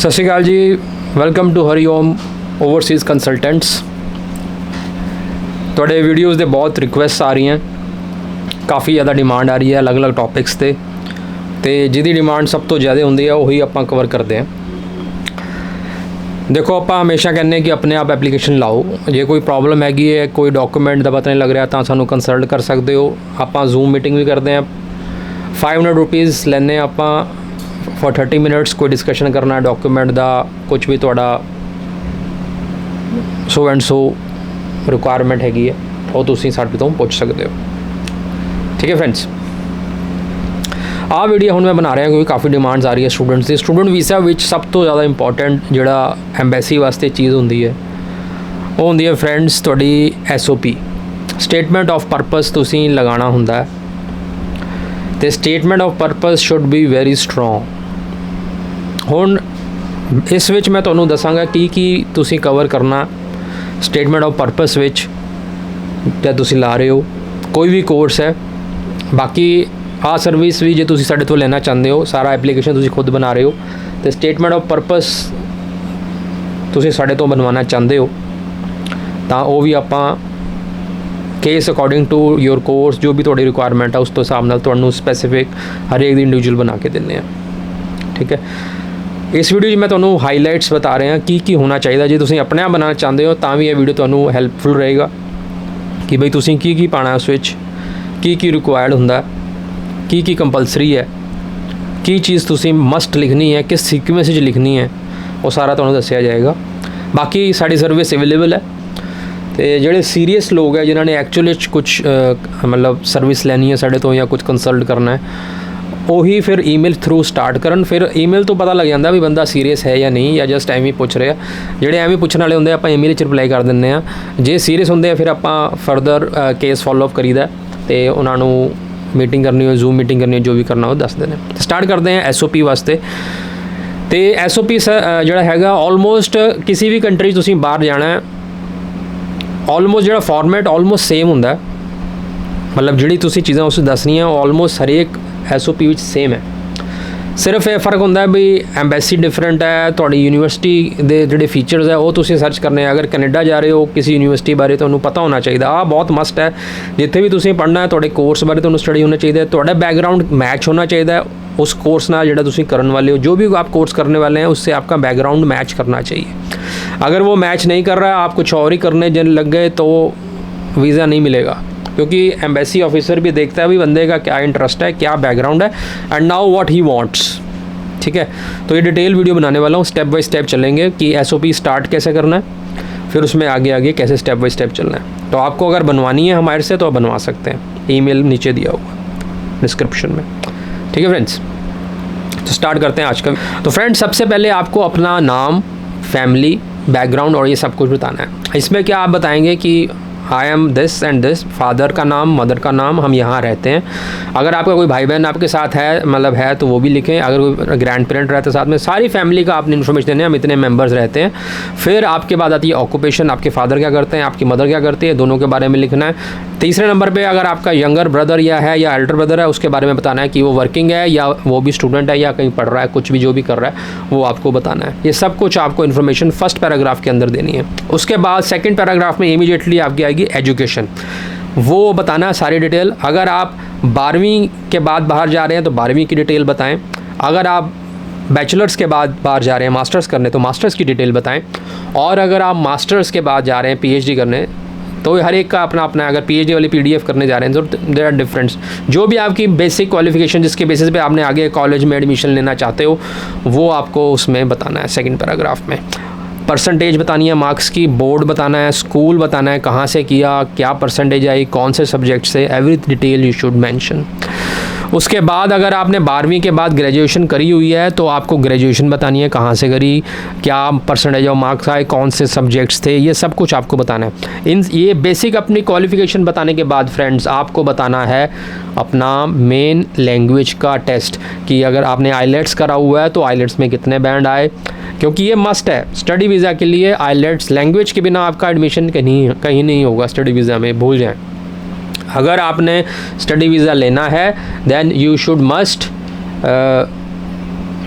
सत श्री अकाल जी, welcome to Hariom overseas consultants. थोड़े वीडियोज़ दे बहुत रिक्वेस्ट आ रही हैं, काफ़ी ज़्यादा डिमांड आ रही है अलग अलग टॉपिक्स ते जिहदी डिमांड सब तो ज़्यादा होंदी है वही आपां कवर करते हैं। देखो, आप हमेशा कहने कि अपने आप एप्लीकेशन लाओ। जे कोई प्रॉब्लम हैगी है, कोई डॉक्यूमेंट का पता नहीं लग रहा तो सानू कंसल्ट कर सकते हो। आप जूम मीटिंग भी करते हैं, 500 रुपीज़ लैने आपां फॉर 30 मिनट्स। कोई डिस्कशन करना है डॉक्यूमेंट का, कुछ भी थोड़ा सो एंड सो रिक्वायरमेंट हैगी है वो तुसीं साडे तो पुछ सकते हो। ठीक है फ्रेंड्स, आ वीडियो हुण मैं बना रहा क्योंकि काफ़ी डिमांड्स आ रही है स्टूडेंट्स की। स्टूडेंट वीज़ा विच सब तो ज़्यादा इंपॉर्टेंट जिहड़ा एम्बैसी वास्ते चीज़ होंदी है वो होंदी है फ्रेंड्स तुहाडी SOP, स्टेटमेंट ऑफ परपस तुसीं लगाना हुंदा है। तो statement of purpose should be very strong. हुण इस विच मैं तुहानूं दसांगा की तुसीं कवर करना स्टेटमेंट ऑफ परपस विच जब तुसीं ला रहे हो कोई भी कोर्स है। बाकी आ सर्विस भी जे तुसीं साडे तो लेना चाहते हो, सारा एप्लीकेशन तुसीं खुद बना रहे हो तो स्टेटमेंट ऑफ परपस तुसीं साडे तो बनवाना चाहते हो तो वो भी आपां case according to your course जो भी थोड़ी रिक्वायरमेंट है उस तो हिसाब नाल तुहानूं स्पैसीफिक हर एक दी इंडिविजुअल बना के दिंदे हैं। ठीक है, इस वीडियो में तुहानूं हाईलाइट्स बता रहे हैं की होना चाहिए। जे तुसीं अपने आप बनाना चाहते हो तो भी यह वीडियो तुहानूं हैल्पफुल रहेगा कि बई तुसीं की पाना उस विच, की रिक्वायर्ड हुंदा, की कंपलसरी है, की चीज़ तुसीं मस्ट लिखनी है, किस सीक्वेंस में लिखनी है, वो सारा तुहानूं दस्सिया जाएगा। बाकी साड़ी सर्विस अवेलेबल है तो जोड़े सीरीयस लोग हैं जिन्होंने एक्चुअली कुछ मतलब सर्विस लैनी है साढ़े तो या कुछ कंसल्ट करना है वही फिर ईमेल थ्रू स्टार्ट करन। फिर ईमेल तो पता लग जाता भी बंदा सीरीयस है या नहीं, या जस्ट एवं पूछ रहे हैं। जोड़े एवं पूछने वाले होंगे आप ईमेल रिप्लाई कर देंगे। जे सीरीयस होंगे फिर आप फरदर केस फॉलोअप करीदा तो उन्होंने मीटिंग करनी हो, जूम मीटिंग करनी हो, जो भी करना हो दस देने। स्टार्ट करते हैं SOP वास्ते। तो SOP जोड़ा हैगा ऑलमोस्ट किसी भी कंट्री तुसीं बाहर जाना है ऑलमोस्ट जो फॉर्मेट ऑलमोस्ट सेम होंदा, मतलब जिहड़ी तुसीं चीज़ां उस दसनियां ऑलमोस्ट हर एक SOP विच सेम है। सिर्फ ये फर्क होंदा है भी एम्बैसी डिफरेंट है, तुहाडी यूनिवर्सिटी दे जिहड़े फीचर्स है वो तुसीं सर्च करने। अगर कनेडा जा रहे हो किसी यूनिवर्सिटी बारे तुहानूं पता होना चाहिए, बहुत मस्ट है। जिथे भी तुसीं पढ़ना है तुहाडे कोर्स बारे तुहानूं स्टडी होना चाहिए, तुहाडा बैकग्राउंड मैच होना चाहिए उस कोर्स नाल जिहड़ा तुसीं करन वाले हो। जो भी आप कोर्स करने वाले हैं उससे आपका बैकग्राउंड मैच करना चाहिए। अगर वो मैच नहीं कर रहा, आप कुछ और ही करने लग गए तो वीज़ा नहीं मिलेगा, क्योंकि एम्बेसी ऑफिसर भी देखता है भी बंदे का क्या इंटरेस्ट है, क्या बैकग्राउंड है and now what he wants. ठीक है, तो ये डिटेल वीडियो बनाने वाला हूँ, स्टेप बाय स्टेप चलेंगे कि SOP स्टार्ट कैसे करना है, फिर उसमें आगे आगे कैसे स्टेप बाय स्टेप चलना है। तो आपको अगर बनवानी है हमारे से तो आप बनवा सकते हैं, ईमेल नीचे दिया हुआ डिस्क्रिप्शन में। ठीक है फ्रेंड्स, तो स्टार्ट करते हैं आज का। तो फ्रेंड्स, सबसे पहले आपको अपना नाम, फैमिली, बैकग्राउंड और ये सब कुछ बताना है। इसमें क्या आप बताएंगे कि I am this and this, father का नाम, मदर का नाम, हम यहाँ रहते हैं। अगर आपका कोई भाई बहन आपके साथ है मतलब है तो वो भी लिखें। अगर कोई ग्रैंड पेरेंट रहते हैं साथ में, सारी फैमिली का आपने इन्फॉर्मेशन देना है, हम इतने मेंबर्स रहते हैं। फिर आपके बाद आती है ऑक्यूपेशन, आपके फादर क्या करते हैं, आपकी मदर क्या करती है, दोनों के बारे में लिखना है। तीसरे नंबर पे अगर आपका यंगर ब्रदर या एल्डर ब्रदर है उसके बारे में बताना है कि वो वर्किंग है या वो भी स्टूडेंट है या कहीं पढ़ रहा है, कुछ भी जो भी कर रहा है वो आपको बताना है। ये सब कुछ आपको इन्फॉर्मेशन फर्स्ट पैराग्राफ के अंदर देनी है। उसके बाद सेकंड पैराग्राफ में इमीडिएटली आपकी आएगी एजुकेशन, वो बताना है सारी डिटेल। अगर आप 12वीं के बाद बाहर जा रहे हैं तो 12वीं की डिटेल बताएं। अगर आप बैचलर्स के बाद बाहर जा रहे हैं मास्टर्स करने तो मास्टर्स की डिटेल बताएं। और अगर आप मास्टर्स के बाद जा रहे हैं PhD करने तो हर एक का अपना अपना, अगर PhD वाली PDF करने जा रहे हैं तो देयर आर डिफरेंस। जो भी आपकी बेसिक क्वालिफिकेशन जिसके बेसिस पे आपने आगे कॉलेज में एडमिशन लेना चाहते हो वो आपको उसमें बताना है। सेकंड पैराग्राफ में परसेंटेज बतानी है मार्क्स की, बोर्ड बताना है, स्कूल बताना है कहाँ से किया, क्या परसेंटेज आई, कौन से सब्जेक्ट से, every detail you should mention. उसके बाद अगर आपने 12वीं के बाद ग्रेजुएशन करी हुई है तो आपको ग्रेजुएशन बतानी है, कहाँ से करी, क्या परसेंटेज ऑफ मार्क्स आए, कौन से सब्जेक्ट्स थे, ये सब कुछ आपको बताना है। ये बेसिक अपनी क्वालिफिकेशन बताने के बाद फ्रेंड्स आपको बताना है अपना मेन लैंग्वेज का टेस्ट कि अगर आपने आईलेट्स करा हुआ है तो आईलेट्स में कितने बैंड आए, क्योंकि ये मस्ट है स्टडी वीज़ा के लिए। आईलेट्स लैंग्वेज के बिना आपका एडमिशन कहीं नहीं होगा स्टडी वीज़ा में, भूल जाएँ। अगर आपने स्टडी वीज़ा लेना है then you should must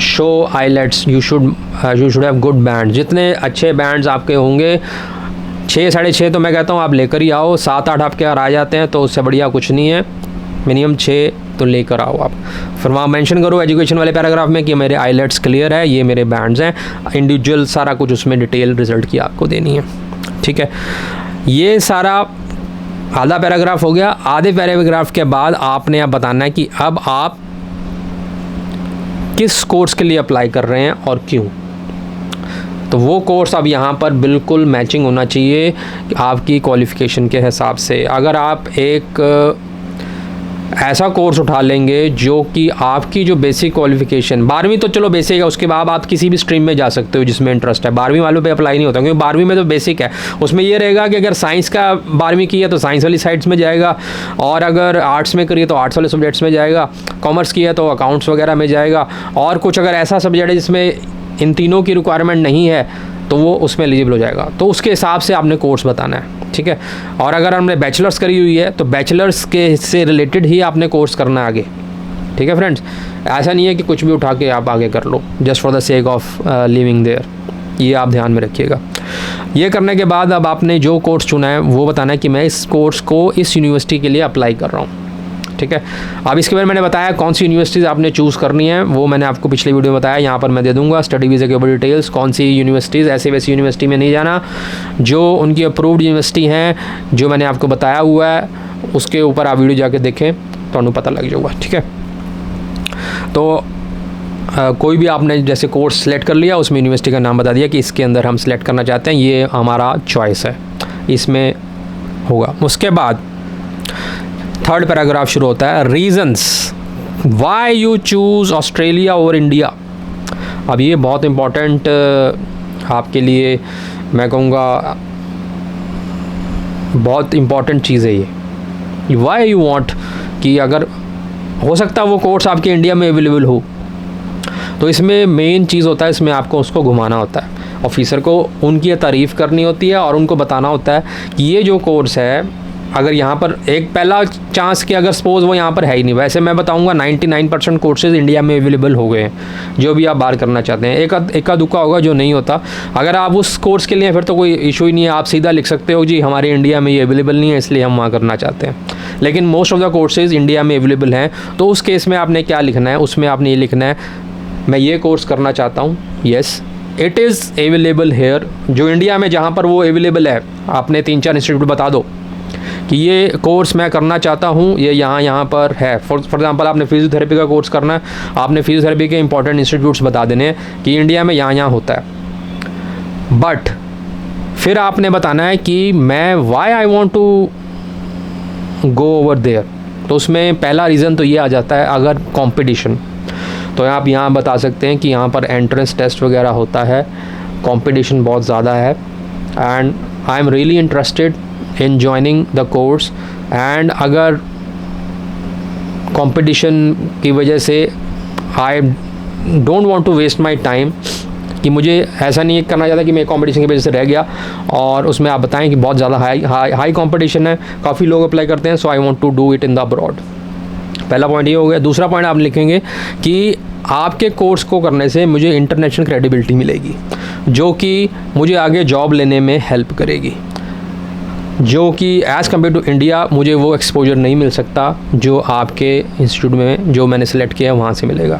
show IELTS, you should have good band. जितने अच्छे बैंड्स आपके होंगे, 6 साढ़े 6 तो मैं कहता हूँ आप लेकर ही आओ, 7-8 आपके यहाँ आ जाते हैं तो उससे बढ़िया कुछ नहीं है, मिनिमम 6 तो लेकर आओ आप। फिर वहाँ मेंशन करो एजुकेशन वाले पैराग्राफ में कि मेरे आईलेट्स क्लियर है, ये मेरे बैंड्स हैं, इंडिविजुअल सारा कुछ उसमें डिटेल रिजल्ट की आपको देनी है, ठीक है। ये सारा आधा पैराग्राफ हो गया। आधे पैराग्राफ के बाद आपने अब बताना है कि अब आप किस कोर्स के लिए अप्लाई कर रहे हैं और क्यों। तो वो कोर्स अब यहाँ पर बिल्कुल मैचिंग होना चाहिए आपकी क्वालिफ़िकेशन के हिसाब से। अगर आप एक ऐसा कोर्स उठा लेंगे जो कि आपकी जो बेसिक क्वालिफ़िकेशन, 12वीं तो चलो बेसिक है, उसके बाद आप किसी भी स्ट्रीम में जा सकते हो जिसमें इंटरेस्ट है, 12वीं वालों पे अप्लाई नहीं होता, क्योंकि 12वीं में तो बेसिक है। उसमें ये रहेगा कि अगर साइंस का 12वीं की है तो साइंस वाली साइड्स में जाएगा, और अगर आर्ट्स में करिए तो आर्ट्स वाले सब्जेक्ट्स में जाएगा, कॉमर्स की है तो अकाउंट्स वगैरह में जाएगा, और कुछ अगर ऐसा सब्जेक्ट है जिसमें इन तीनों की रिक्वायरमेंट नहीं है तो वो उसमें एलिजिबल हो जाएगा। तो उसके हिसाब से आपने कोर्स बताना है, ठीक है। और अगर हमने बैचलर्स करी हुई है तो बैचलर्स के से रिलेटेड ही आपने कोर्स करना है आगे, ठीक है फ्रेंड्स। ऐसा नहीं है कि कुछ भी उठा के आप आगे कर लो just for the sake of living there, ये आप ध्यान में रखिएगा। ये करने के बाद अब आपने जो कोर्स चुना है वो बताना है कि मैं इस कोर्स को इस यूनिवर्सिटी के लिए अप्लाई कर रहा हूँ, ठीक है। अब इसके बारे में मैंने बताया कौन सी यूनिवर्सिटीज़ आपने चूज़ करनी है, वो मैंने आपको पिछले वीडियो में बताया, यहाँ पर मैं दे दूंगा स्टडी वीज़ा के ऊपर डिटेल्स। कौन सी यूनिवर्सिटीज़, ऐसे वैसी यूनिवर्सिटी में नहीं जाना, जो उनकी अप्रूव्ड यूनिवर्सिटी हैं जो मैंने आपको बताया हुआ है उसके ऊपर आप वीडियो जाके देखें तो पता लग जाएगा, ठीक है। तो कोई भी आपने जैसे कोर्स सेलेक्ट कर लिया, उसमें यूनिवर्सिटी का नाम बता दिया कि इसके अंदर हम सेलेक्ट करना चाहते हैं, ये हमारा चॉइस है, इसमें होगा। उसके बाद थर्ड पैराग्राफ शुरू होता है, reasons why you choose Australia over India. अब ये बहुत इम्पॉर्टेंट आपके लिए मैं कहूँगा बहुत इम्पॉर्टेंट चीज़ है ये, वाई यू वांट, कि अगर हो सकता है वो कोर्स आपके इंडिया में अवेलेबल हो, तो इसमें मेन चीज़ होता है, इसमें आपको उसको घुमाना होता है, ऑफिसर को उनकी तारीफ़ करनी होती है और उनको बताना होता है कि ये जो कोर्स है, अगर यहाँ पर एक पहला चांस कि अगर सपोज़ वो यहाँ पर है ही नहीं, वैसे मैं बताऊँगा 99% कोर्सेज़ इंडिया में अवेलेबल हो गए हैं जो भी आप बाहर करना चाहते हैं। एक दुक्का होगा जो नहीं होता। अगर आप उस कोर्स के लिए फिर तो कोई इशू ही नहीं है, आप सीधा लिख सकते हो जी हमारे इंडिया में ये अवेलेबल नहीं है इसलिए हम वहाँ करना चाहते हैं। लेकिन most of the courses India में अवेलेबल हैं, तो उस केस में आपने क्या लिखना है, उसमें आपने ये लिखना है मैं ये कोर्स करना चाहता हूँ, yes it is available hair. जो इंडिया में जहाँ पर वो अवेलेबल है, आपने 3-4 इंस्टीट्यूट बता दो कि ये कोर्स मैं करना चाहता हूँ, ये यहाँ पर है। फॉर एग्जांपल आपने फिजियोथेरेपी का कोर्स करना है, आपने फिजियोथेरेपी के इंपॉर्टेंट इंस्टीट्यूट्स बता देने हैं कि इंडिया में यहाँ होता है। बट फिर आपने बताना है कि मैं why I want to go over there. तो उसमें पहला रीज़न तो ये आ जाता है, अगर कॉम्पिटिशन, तो आप यहाँ बता सकते हैं कि यहाँ पर एंट्रेंस टेस्ट वगैरह होता है, कंपटीशन बहुत ज़्यादा है, and I am really interested in joining the course. And अगर कंपटीशन की वजह से I don't want to waste my time, कि मुझे ऐसा नहीं करना चाहता कि मैं कंपटीशन की वजह से रह गया, और उसमें आप बताएं कि बहुत ज़्यादा हाई कंपटीशन है, काफ़ी लोग अप्लाई करते हैं, so I want to do it in the abroad. पहला पॉइंट ये हो गया। दूसरा पॉइंट आप लिखेंगे कि आपके कोर्स को करने से मुझे इंटरनेशनल क्रेडिबिलिटी मिलेगी, जो कि मुझे आगे जॉब लेने में हेल्प करेगी, जो कि एज़ कम्पेयर टू इंडिया मुझे वो एक्सपोजर नहीं मिल सकता जो आपके इंस्टीट्यूट में जो मैंने सेलेक्ट किया है वहाँ से मिलेगा।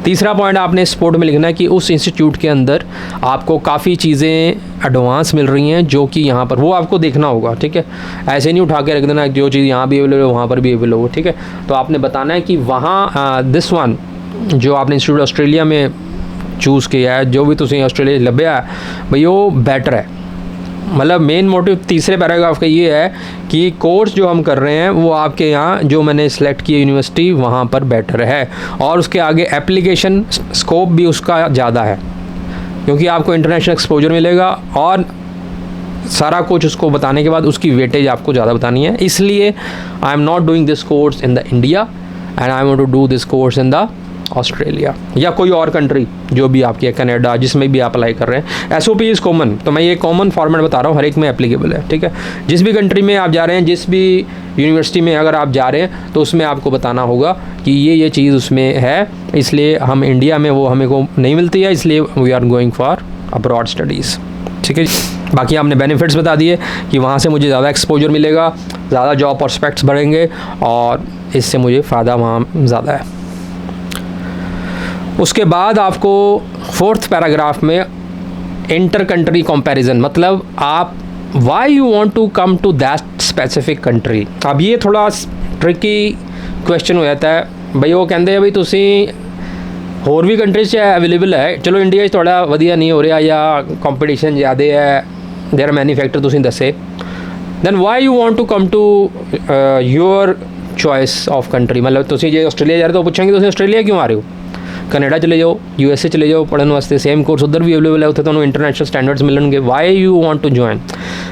तीसरा पॉइंट आपने स्पोर्ट में लिखना है कि उस इंस्टीट्यूट के अंदर आपको काफ़ी चीज़ें एडवांस मिल रही हैं जो कि यहाँ पर वो आपको देखना होगा, ठीक है। ऐसे नहीं उठा के रख देना जो चीज़ यहाँ भी अवेलेबल हो वहाँ पर भी अवेलेबल हो, ठीक है। तो आपने बताना है कि वहाँ दिस वन जो आपने इंस्टीट्यूट ऑस्ट्रेलिया में चूज़ किया है, जो भी तुम ऑस्ट्रेलिया लभ्या है भाई वो बेटर है। मतलब मेन मोटिव तीसरे पैराग्राफ का ये है कि कोर्स जो हम कर रहे हैं वो आपके यहाँ जो मैंने सेलेक्ट की यूनिवर्सिटी वहाँ पर बेटर है, और उसके आगे एप्लीकेशन स्कोप भी उसका ज़्यादा है, क्योंकि आपको इंटरनेशनल एक्सपोजर मिलेगा, और सारा कुछ उसको बताने के बाद उसकी वेटेज आपको ज़्यादा बतानी है। इसलिए I am not doing this course in the India and I want to do this course in the Australia या कोई और कंट्री जो भी आपकी है, कनाडा, जिसमें भी आप अप्लाई कर रहे हैं। SOP इज़ कॉमन, तो मैं ये कॉमन फॉर्मेट बता रहा हूँ, हर एक में एप्लीकेबल है, ठीक है। जिस भी कंट्री में आप जा रहे हैं, जिस भी यूनिवर्सिटी में अगर आप जा रहे हैं, तो उसमें आपको बताना होगा कि ये चीज़ उसमें है, इसलिए हम इंडिया में वो हमें को नहीं मिलती है, इसलिए we are going for abroad studies, ठीक है। बाकी आपने बेनिफिट्स बता दिए कि वहाँ से मुझे ज़्यादा एक्सपोजर मिलेगा, ज़्यादा जॉब प्रॉस्पेक्ट्स बढ़ेंगे और इससे मुझे फ़ायदा वहाँ ज़्यादा है। उसके बाद आपको 4th पैराग्राफ में इंटर कंट्री कंपैरिजन, मतलब आप why you want to come to that specific country. अब ये थोड़ा ट्रिकी क्वेश्चन हो जाता है भाई, वो कहते हैं भाई तुसी होर भी कंट्रीज अवेलेबल है, चलो इंडिया थोड़ा वधिया नहीं हो रहा या कंपटीशन ज़्यादा है, देयर मैनी फैक्टर तुसी दसे, then why you want to come to your choice of country. मतलब तुसी जे ऑस्ट्रेलिया जा रहे तो पूछेंगे तुसी ऑस्ट्रेलिया क्यों आ रहे हो, कनाडा चले जाओ, USA चले जाओ पढ़ने वास्ते, सेम कोर्स उधर भी अवेलेबल है, उत्थे तुहानूं इंटरनेशनल स्टैंडर्ड्स मिलणगे। Why you want to join,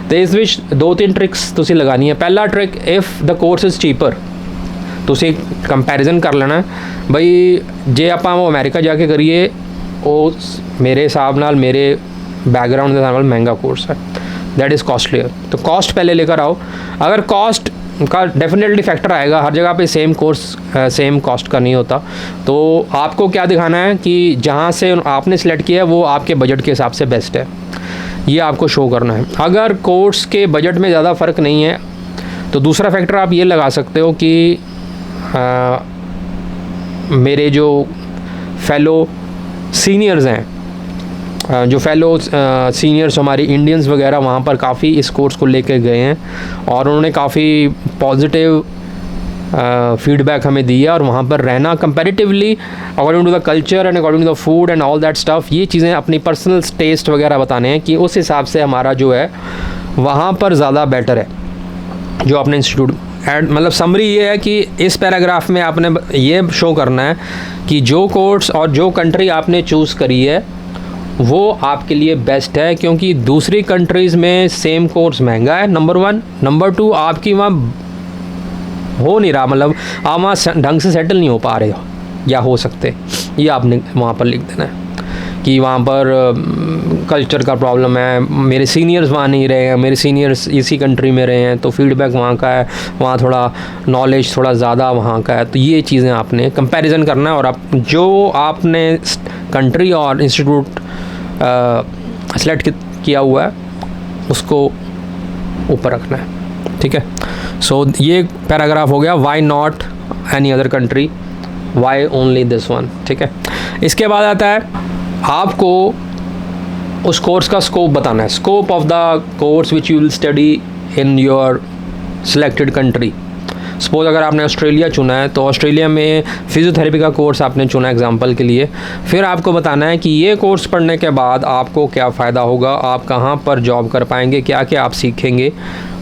तो इस विच 2-3 ट्रिक्स तुसी लगानी है। पहला trick, if the course is cheaper, तुसी कंपैरिजन कर लेना बई जे आपां वो अमेरिका जाके करिए, वो मेरे हिसाब नाल, मेरे बैकग्राउंड के हिसाब नाल महंगा कोर्स है, दैट इज़ कॉस्टलियर। तो कॉस्ट पहले लेकर आओ। अगर कॉस्ट का डेफिनेटली फैक्टर आएगा, हर जगह पे सेम कोर्स सेम कॉस्ट का नहीं होता, तो आपको क्या दिखाना है कि जहाँ से आपने सेलेक्ट किया है वो आपके बजट के हिसाब से बेस्ट है, ये आपको शो करना है। अगर कोर्स के बजट में ज़्यादा फ़र्क नहीं है तो दूसरा फैक्टर आप ये लगा सकते हो कि मेरे जो फेलो सीनियर्स हैं, जो फेलो सीनियर्स हमारे इंडियंस वगैरह वहाँ पर काफ़ी इस कोर्स को लेकर गए हैं और उन्होंने काफ़ी पॉजिटिव फीडबैक हमें दिया, और वहाँ पर रहना comparatively according to the culture and according to the food and all that stuff, ये चीज़ें अपनी पर्सनल टेस्ट वगैरह बताने हैं कि उस हिसाब से हमारा जो है वहाँ पर ज़्यादा बेटर है जो अपने इंस्टीट्यूट। एंड मतलब समरी ये है कि इस पैराग्राफ में आपने ये शो करना है कि जो कोर्स और जो कंट्री आपने चूज़ करी है वो आपके लिए बेस्ट है, क्योंकि दूसरी कंट्रीज़ में सेम कोर्स महंगा है, नंबर 1। नंबर 2, आपकी वहाँ हो नहीं रहा, मतलब आप वहाँ ढंग से सेटल नहीं हो पा रहे हो या हो सकते, ये आपने वहाँ पर लिख देना है कि वहाँ पर कल्चर का प्रॉब्लम है, मेरे सीनियर्स वहाँ नहीं रहे हैं, मेरे सीनियर्स इसी कंट्री में रहे हैं तो फीडबैक वहाँ का है, वहाँ थोड़ा नॉलेज थोड़ा ज़्यादा वहाँ का है। तो ये चीज़ें आपने कंपैरिजन करना है और आप जो आपने कंट्री और इंस्टीट्यूट सेलेक्ट किया हुआ है उसको ऊपर रखना है, ठीक है। सो ये पैराग्राफ हो गया, why not any other country, why only this one, ठीक है। इसके बाद आता है आपको उस कोर्स का स्कोप बताना है, scope of the course which you will study in your selected country. Suppose अगर आपने ऑस्ट्रेलिया चुना है तो ऑस्ट्रेलिया में फिज़ियोथेरेपी का कोर्स आपने चुना एग्जांपल के लिए, फिर आपको बताना है कि ये कोर्स पढ़ने के बाद आपको क्या फ़ायदा होगा, आप कहाँ पर जॉब कर पाएंगे, क्या क्या आप सीखेंगे,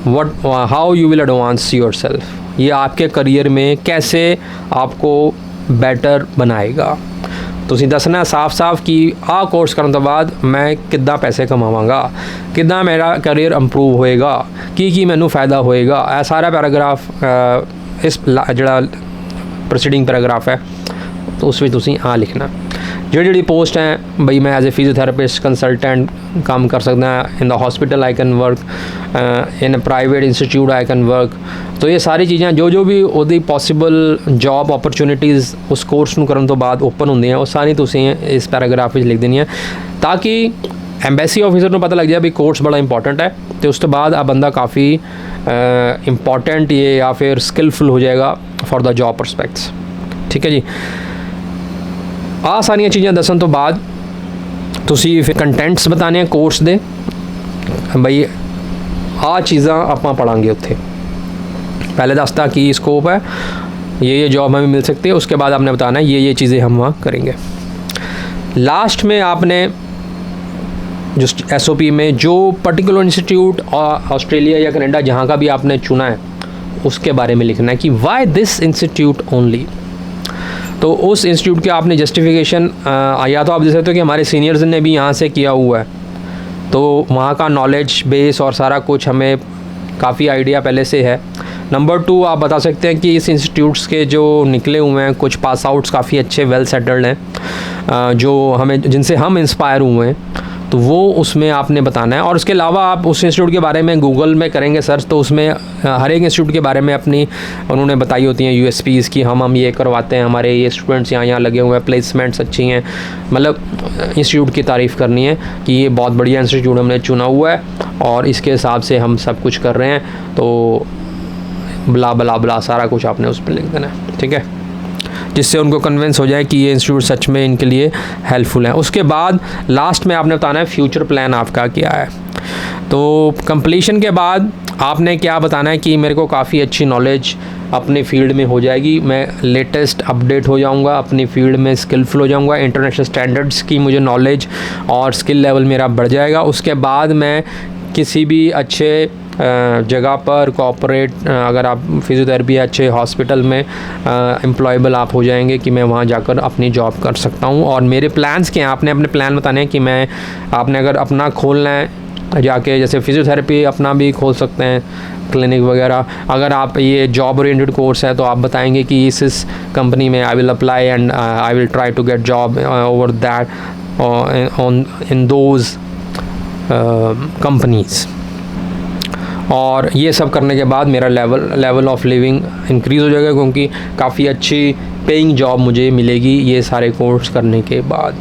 how you will advance yourself, ये आपके करियर में कैसे आपको बेटर बनाएगा। ਤੁਸੀਂ ਦੱਸਣਾ ਸਾਫ਼-ਸਾਫ਼ ਕਿ ਆਹ ਕੋਰਸ ਕਰਨ ਤੋਂ ਬਾਅਦ ਮੈਂ ਕਿੱਦਾਂ ਪੈਸੇ ਕਮਾਵਾਂਗਾ, ਕਿੱਦਾਂ ਮੇਰਾ ਕਰੀਅਰ ਇੰਪਰੂਵ ਹੋਏਗਾ, ਕੀ ਮੈਨੂੰ फ़ायदा ਹੋਏਗਾ। ਇਹ ਸਾਰਾ ਪੈਰਾਗ੍ਰਾਫ ਇਸ ਜਿਹੜਾ ਪ੍ਰੋਸੀਡਿੰਗ ਪੈਰਾਗ੍ਰਾਫ ਹੈ ਉਸ ਵਿੱਚ ਤੁਸੀਂ ਆ ਲਿਖਣਾ। ਜਿਹੜੀ पोस्ट है बई मैं एज ए फिजियोथेरेपिस्ट कंसल्टेंट काम कर सकता in the hospital I can work, in private institute I can work. तो ये सारी चीज़ें जो भी ਉਹਦੀ पॉसिबल जॉब अपॉर्चुनिटीज़ उस कोर्स ਨੂੰ ਕਰਨ ਤੋਂ ਬਾਅਦ ਓਪਨ ਹੁੰਦੀਆਂ ਉਹ ਸਾਰੀ ਤੁਸੀਂ ਇਸ ਪੈਰਾਗ੍ਰਾਫ ਵਿੱਚ ਲਿਖ ਦੇਣੀ ਹੈ ਤਾਂ ਕਿ ਐਮਬੈਸੀ ਆਫਿਸਰ ਨੂੰ ਪਤਾ ਲੱਗ ਜਾਏ ਵੀ ਕੋਰਸ ਬੜਾ ਇੰਪੋਰਟੈਂਟ ਹੈ ਤੇ ਉਸ ਤੋਂ ਬਾਅਦ ਆ ਬੰਦਾ ਕਾफ़ी ਇੰਪੋਰਟੈਂਟ ये या फिर स्किलफुल हो जाएगा फॉर द जॉब प्रॉस्पेक्ट्स, ठीक है जी। आ सारिया चीज़ां दसन तो बाद तुसी फिर कंटेंट्स बताने कोर्स दे बई आ चीज़ां आपां पढ़ांगे उत्थे। पहले दसता कि स्कोप है, ये जॉब हमें मिल सकती है, उसके बाद आपने बताना है ये चीज़ें हम वहाँ करेंगे। लास्ट में आपने जो SOP में जो पर्टिकुलर इंस्टीट्यूट ऑस्ट्रेलिया या कनाडा जहाँ का भी आपने चुना है उसके बारे में लिखना है कि वाई दिस इंस्टीट्यूट ओनली। तो उस इंस्टीट्यूट के आपने जस्टिफिकेशन या तो आप देख सकते हो कि हमारे सीनियर्स ने भी यहाँ से किया हुआ है तो वहाँ का नॉलेज बेस और सारा कुछ हमें काफ़ी आइडिया पहले से है, नंबर 2, आप बता सकते हैं कि इस इंस्टीट्यूट्स के जो निकले हुए हैं कुछ पास आउट्स काफ़ी अच्छे वेल सेटल्ड हैं, जो हमें जिनसे हम इंस्पायर हुए हैं, तो वो उसमें आपने बताना है। और उसके अलावा आप उस इंस्टीट्यूट के बारे में गूगल में करेंगे सर्च, तो उसमें हर एक इंस्टीट्यूट के बारे में अपनी उन्होंने बताई होती हैं यूएसपीज़ की, हम ये करवाते हैं, हमारे ये स्टूडेंट्स यहाँ लगे हुए हैं, प्लेसमेंट्स अच्छी हैं, मतलब इंस्टीट्यूट की तारीफ़ करनी है कि ये बहुत बढ़िया इंस्टीट्यूट हमने चुना हुआ है और इसके हिसाब से हम सब कुछ कर रहे हैं, तो ब्ला ब्ला ब्ला सारा कुछ आपने उस पर लिख देना है, ठीक है, जिससे उनको कन्विंस हो जाए कि ये इंस्टीट्यूट सच में इनके लिए हेल्पफुल है। उसके बाद लास्ट में आपने बताना है फ्यूचर प्लान आपका क्या है। तो कंप्लीशन के बाद आपने क्या बताना है कि मेरे को काफ़ी अच्छी नॉलेज अपने फील्ड में हो जाएगी, मैं लेटेस्ट अपडेट हो जाऊंगा, अपनी फील्ड में स्किलफुल हो जाऊंगा, इंटरनेशनल स्टैंडर्ड्स की मुझे नॉलेज और स्किल लेवल मेरा बढ़ जाएगा। उसके बाद मैं किसी भी अच्छे जगह पर कॉर्पोरेट, अगर आप फिज़ियोथेरेपी अच्छे हॉस्पिटल में एम्प्लॉयबल आप हो जाएंगे कि मैं वहाँ जाकर अपनी जॉब कर सकता हूँ। और मेरे प्लान्स क्या हैं, आपने अपने प्लान बताने हैं कि मैं, आपने अगर अपना खोलना है जाके, जैसे फिज़ियोथेरेपी अपना भी खोल सकते हैं क्लिनिक वगैरह, अगर आप ये जॉब ओरिएंटेड कोर्स है तो आप बताएंगे कि इस कंपनी में I will apply and I will try to get job over that on in those companies. और ये सब करने के बाद मेरा लेवल ऑफ लिविंग इंक्रीज़ हो जाएगा, क्योंकि काफ़ी अच्छी पेइंग जॉब मुझे मिलेगी ये सारे कोर्स करने के बाद।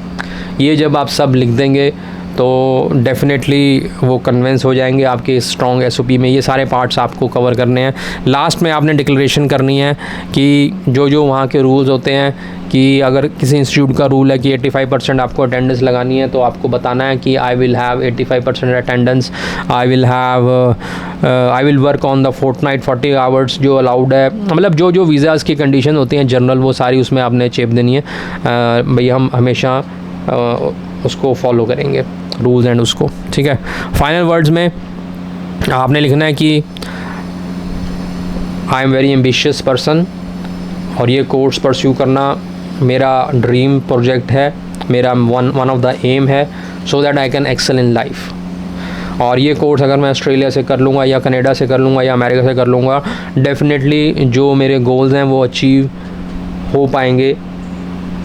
ये जब आप सब लिख देंगे तो डेफिनेटली वो कन्विंस हो जाएंगे आपके स्ट्रॉन्ग एसओपी में। ये सारे पार्ट्स आपको कवर करने हैं। लास्ट में आपने डिक्लेरेशन करनी है कि जो वहाँ के रूल्स होते हैं, कि अगर किसी इंस्टीट्यूट का रूल है कि 85% आपको अटेंडेंस लगानी है, तो आपको बताना है कि I will have 85% attendance, I will work on the fortnight 40 hours जो अलाउड है, मतलब जो वीज़ाज़ की कंडीशन होती हैं जनरल, वो सारी उसमें आपने चेप देनी है। भाई हम हमेशा उसको फॉलो करेंगे रूल्स एंड उसको, ठीक है। फाइनल वर्ड्स में आपने लिखना है कि I am very ambitious person, और ये कोर्स परस्यू करना मेरा ड्रीम प्रोजेक्ट है, मेरा वन ऑफ द एम है, so that I can excel in life. और ये कोर्स अगर मैं ऑस्ट्रेलिया से कर लूँगा या कनाडा से कर लूँगा या अमेरिका से कर लूँगा, डेफिनेटली जो मेरे गोल्स हैं वो अचीव हो पाएंगे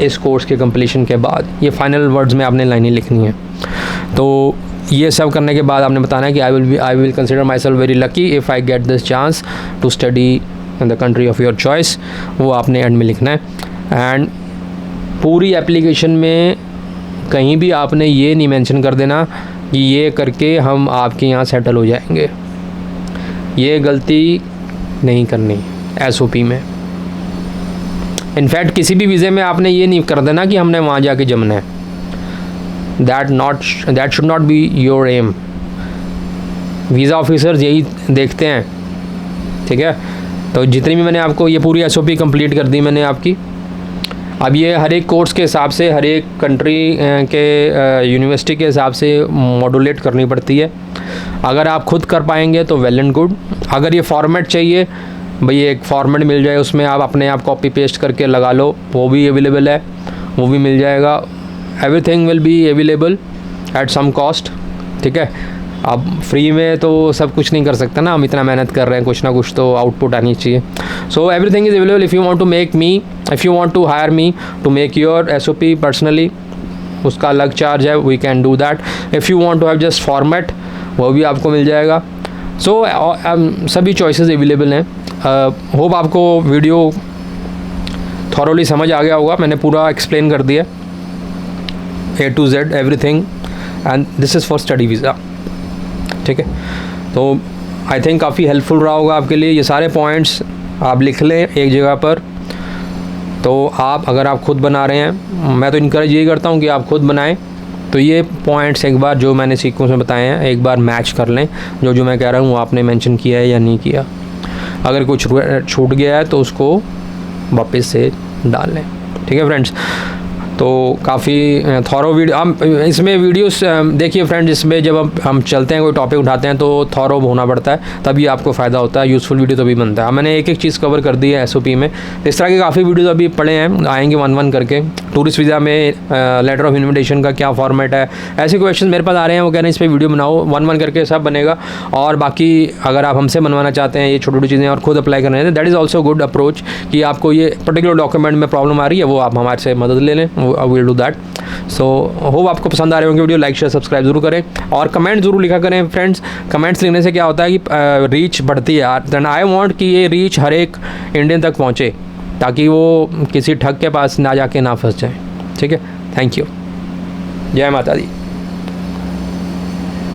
इस कोर्स के कंप्लीशन के बाद। ये फाइनल वर्ड्स में आपने लाइनें लिखनी है। तो ये सब करने के बाद आपने बताना है कि I will consider myself very lucky if I get this chance to study in the country of your choice, वो आपने एंड में लिखना है। एंड पूरी एप्लीकेशन में कहीं भी आपने ये नहीं मेंशन कर देना कि ये करके हम आपके यहाँ सेटल हो जाएंगे, ये गलती नहीं करनी एसओपी में। इनफैक्ट किसी भी वीज़े में आपने ये नहीं कर देना कि हमने वहाँ जाके जमना है, that should not be your aim. Visa officers यही देखते हैं, ठीक है। तो जितनी भी मैंने आपको ये पूरी एसओपी कंप्लीट कर दी मैंने आपकी। अब ये हर एक कोर्स के हिसाब से, हर एक कंट्री के यूनिवर्सिटी के हिसाब से मॉड्यूलेट करनी पड़ती है। अगर आप खुद कर पाएंगे तो वेल एंड गुड। अगर ये फॉर्मेट चाहिए, भाई एक फॉर्मेट मिल जाए, उसमें आप अपने आप कॉपी पेस्ट करके लगा लो, वो भी अवेलेबल है, वो भी मिल जाएगा। Everything will be available at some cost, ठीक है। अब फ्री में तो सब कुछ नहीं कर सकते ना, हम इतना मेहनत कर रहे हैं, कुछ ना कुछ तो आउटपुट आनी चाहिए। So everything is available if you want to make me, if you want to hire me to make your SOP personally, उसका अलग चार्ज है, we can do that. If you want to have just format, वो भी आपको मिल जाएगा। So सभी choices available हैं। होप आपको वीडियो थॉरोली समझ आ गया होगा, मैंने पूरा एक्सप्लेन कर दिया A to Z everything, and this is for study visa, ठीक है। तो आई थिंक काफ़ी हेल्पफुल रहा होगा आपके लिए। ये सारे पॉइंट्स आप लिख लें एक जगह पर। तो आप अगर आप खुद बना रहे हैं, मैं तो इनकरेज यही करता हूँ कि आप खुद बनाएं। तो ये पॉइंट्स एक बार जो मैंने सीक्वेंस में बताए हैं एक बार मैच कर लें, जो मैं कह रहा हूँ वो आपने मेंशन किया है या नहीं किया। अगर कुछ छूट गया है तो उसको वापस से डाल लें, ठीक है फ्रेंड्स। तो काफ़ी थॉरो वीडियो हम इसमें वीडियोस देखिए फ्रेंड्स, इसमें जब हम चलते हैं कोई टॉपिक उठाते हैं तो थॉरो होना पड़ता है, तभी आपको फ़ायदा होता है, यूज़फुल वीडियो तभी बनता है। मैंने एक एक चीज़ कवर कर दी है SOP में, तो इस तरह के काफ़ी वीडियोज़ अभी पड़े हैं, आएंगे 1-1 करके। टूरिस्ट वीज़ा में लेटर ऑफ इन्विटेशन का क्या फॉर्मेट है, ऐसे क्वेश्चन मेरे पास आ रहे हैं, वो कह रहे हैं इस पर वीडियो बनाओ, 1-1 करके सब बनेगा। और बाकी अगर आप हमसे बनवाना चाहते हैं ये छोटी छोटी चीज़ें और खुद अप्लाई करना है, that is also good approach, कि आपको ये पर्टिकुलर डॉक्यूमेंट में प्रॉब्लम आ रही है, वो आप हमारे से मदद ले लें, will do that. So hope आपको पसंद आ रहे होंगे वीडियो, लाइक शेयर सब्सक्राइब जरूर करें और कमेंट जरूर लिखा करें फ्रेंड्स। कमेंट्स लिखने से क्या होता है कि रीच बढ़ती है यार, देन आई वांट कि ये रीच हर एक इंडियन तक पहुँचे, ताकि वो किसी ठग के पास ना जाके ना फंस जाए। ठीक है, थैंक यू, जय माता दी।